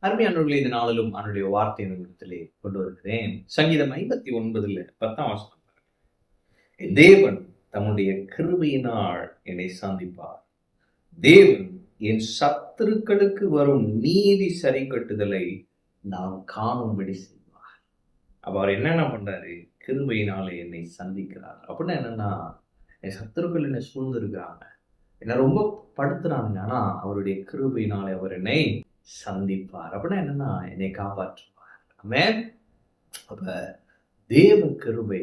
அருமையானவர்களே, இந்த நாளிலும் அவனுடைய வார்த்தை நிமிடத்திலே கொண்டு வருகிறேன். சங்கீதம் 59:10 என் தேவன் தம்முடைய கிருபையினால் என்னை சந்திப்பார். தேவன் என் சத்துருக்களுக்கு வரும் நீதி சரி கட்டுதலை நாம் காணும்படி செய்வார். அப்ப அவர் என்னென்ன பண்றாரு? கிருபையினாலே என்னை சந்திக்கிறார். அப்படின்னா என்னன்னா, என் சத்துருக்கள் என்னை சூழ்ந்திருக்கிறாங்க, என்னை ரொம்ப படுத்துறாங்க. ஆனா அவருடைய கிருபையினாலே அவர் என்னை சந்திப்பார். அப்படின்னா என்னன்னா, என்னை காப்பாற்றுவார். ஆமென். அப்ப தேவ கிருபை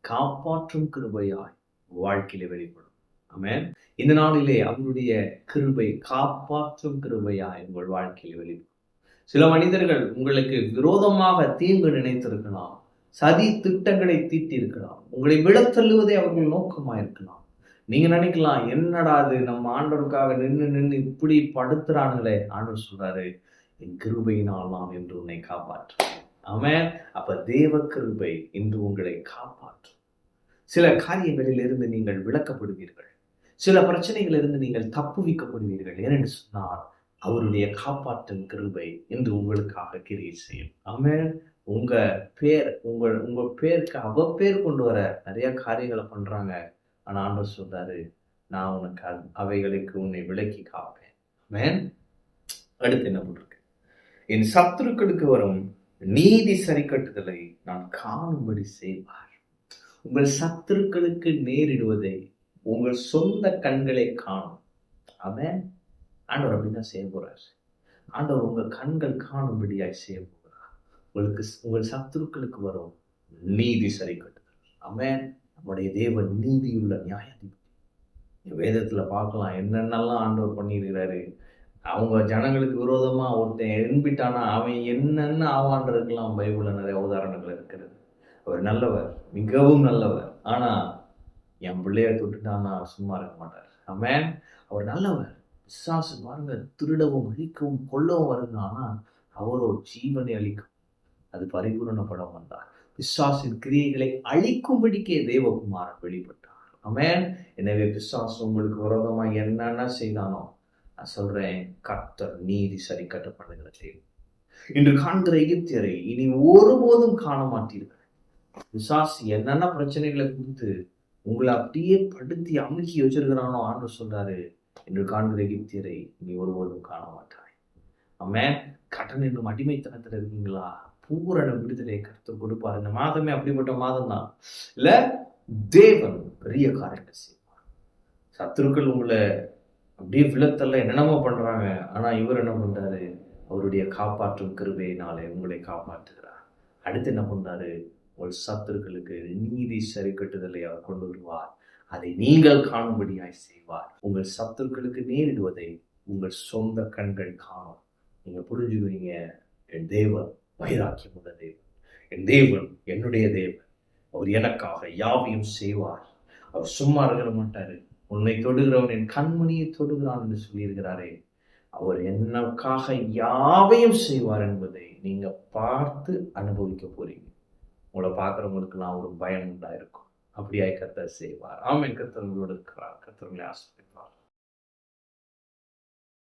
காப்பாற்றும் கிருபையாய் வாழ்க்கையில வெளிப்படும். ஆமென். இந்த நாளிலே அவருடைய கிருபை காப்பாற்றும் கிருபையாய் உங்கள் வாழ்க்கையில் வெளிப்படும். சில மனிதர்கள் உங்களுக்கு விரோதமாக தீங்கு நினைத்திருக்கலாம், சதி திட்டங்களை தீட்டியிருக்கலாம், உங்களை விழத்தள்ளுவதே அவர்கள் நோக்கமாயிருக்கலாம். நீங்க நினைக்கலாம், என்னடா அது, நம்ம ஆண்டவருக்காக நின்று இப்படி படுத்துறானுங்களே. ஆண்டவர் சொல்றாரு, என் கிருபையினால் நான் இன்று உன்னை காப்பாற்றுவேன். ஆமென். அப்ப தேவ கிருபை இன்று உங்களை காப்பாற்றும். சில காரியங்களில் இருந்து நீங்கள் விலக்கப்படுவீர்கள், சில பிரச்சனைகளிலிருந்து நீங்கள் தப்புவிக்கப்படுவீர்கள். ஏனென்று சொன்னால் அவருடைய காப்பாற்றும் கிருபை இன்று உங்களுக்காக கிரியை செய்யும். ஆமென். உங்க பேர் உங்க பேருக்கு அவ பேர் கொண்டு வர நிறைய காரியங்களை பண்றாங்க. ஆனா ஆண்டவர் சொல்றாரு, நான் உனக்கு அவைகளுக்கு உன்னை விலக்கி காப்பேன். ஆமென். அடுத்து என்ன பண்றது? என் சத்துருக்களுக்கு வரும் நீதி சரி கட்டுதலை நான் காணும்படி செய்வார். உங்கள் சத்துருக்களுக்கு நேரிடுவதை உங்கள் சொந்த கண்களை காணும். ஆமென். ஆண்டவர் அப்படிதான் செய்ய போறார். ஆண்டவர் உங்க கண்கள் காணும்படியாய் செய்ய போகிறார். உங்கள் சத்துருக்களுக்கு வரும் நீதி சரி கட்டுதல். ஆமென். நம்முடைய தேவன் நீதியுள்ள நியாயாதிபதி. வேதத்துல பார்க்கலாம், என்னென்னலாம் ஆண்டவர் பண்ணியிருக்கிறாரு. அவங்க ஜனங்களுக்கு விரோதமா ஒருத்தன் எழும்பிட்டானா அவன் என்னென்ன ஆவான்றதுக்கெல்லாம் பைபிள்ல நிறைய உதாரணங்கள் இருக்கிறது. அவர் நல்லவர், மிகவும் நல்லவர். ஆனா என் பிள்ளைய தொட்டுட்டான்னா சும்மா இருக்க மாட்டார். ஆமென். அவர் நல்லவர். பிசாசு பாருங்க, திருடவும் அழிக்கவும் கொல்லவும் வருங்க. ஆனா அவரோ ஜீவனை அளிக்கும், அது பரிபூரணப்பட வந்தார். பிசாசின் கிரியைகளை அழிக்கும்படிக்கே தேவகுமாரன் வெளிப்பட்டார். ஆமென். எனவே பிசாசு உங்களுக்கு விரோதமா என்னென்ன செய்தானோ, நான் சொல்றேன், கர்த்தர் நீதி சரி கட்ட பண்ணுகிற தேவன். இன்று காண்கிற எகிப்தியரை இனி ஒருபோதும் காண மாட்டீர்கள். பிசாசு என்னென்ன பிரச்சனைகளை கொடுத்து உங்களை அப்படியே படுத்தி அமுக்கி வச்சிருக்கிறானோ, ஆண்டு சொல்றாரு, இன்று காண்கிற எகிப்தியரை இனி ஒருபோதும் காண மாட்டாய். ஆமென். கடன் என்னும் அடிமைத்தனத்துல இருக்கீங்களா? பூரண விடுதலை கர்த்தர் கொடுப்பார். இந்த மாதமே அப்படிப்பட்ட மாதம் தான். இல்ல, தேவன் பெரிய காரியங்கள் செய்வார். சத்துருக்கள் உங்களை அப்படியே விழத்தல்ல என்னென்னமோ பண்றாங்க. ஆனா இவர் என்ன பண்றாரு? அவருடைய காப்பாற்றும் கிருபையினாலே உங்களை காப்பாற்றுகிறார். அடுத்து என்ன பண்றாரு? உங்கள் சத்துருக்களுக்கு நீதி சரி கட்டுதலை அவர் கொண்டு வருவார். அதை நீங்கள் காணும்படியாய் செய்வார். உங்கள் சத்துருக்களுக்கு நேரிடுவதை உங்கள் சொந்த கண்கள் காணும். நீங்க புரிஞ்சுக்குவீங்க, என் தேவன் வைராக்கியம் உள்ள தேவன், என் தேவன் என்னுடைய தேவன், அவர் எனக்காக யாவையும் செய்வார். அவர் சும்மா இருக்க மாட்டாரு. உன்னை தொடுகிறவன் என் கண்மணியை தொடுகிறான் என்று சொல்லியிருக்கிறாரே, அவர் எனக்காக யாவையும் செய்வார் என்பதை நீங்க பார்த்து அனுபவிக்க போறீங்க. உங்களை பார்க்குறவங்களுக்குலாம் ஒரு பயம் உண்டாயிருக்கும். அப்படியாய் கர்த்தர் செய்வார். ஆமென். கர்த்தர் உங்களோடு இருக்கிறார். கர்த்தர் உங்களை ஆசீர்வதிப்பார்.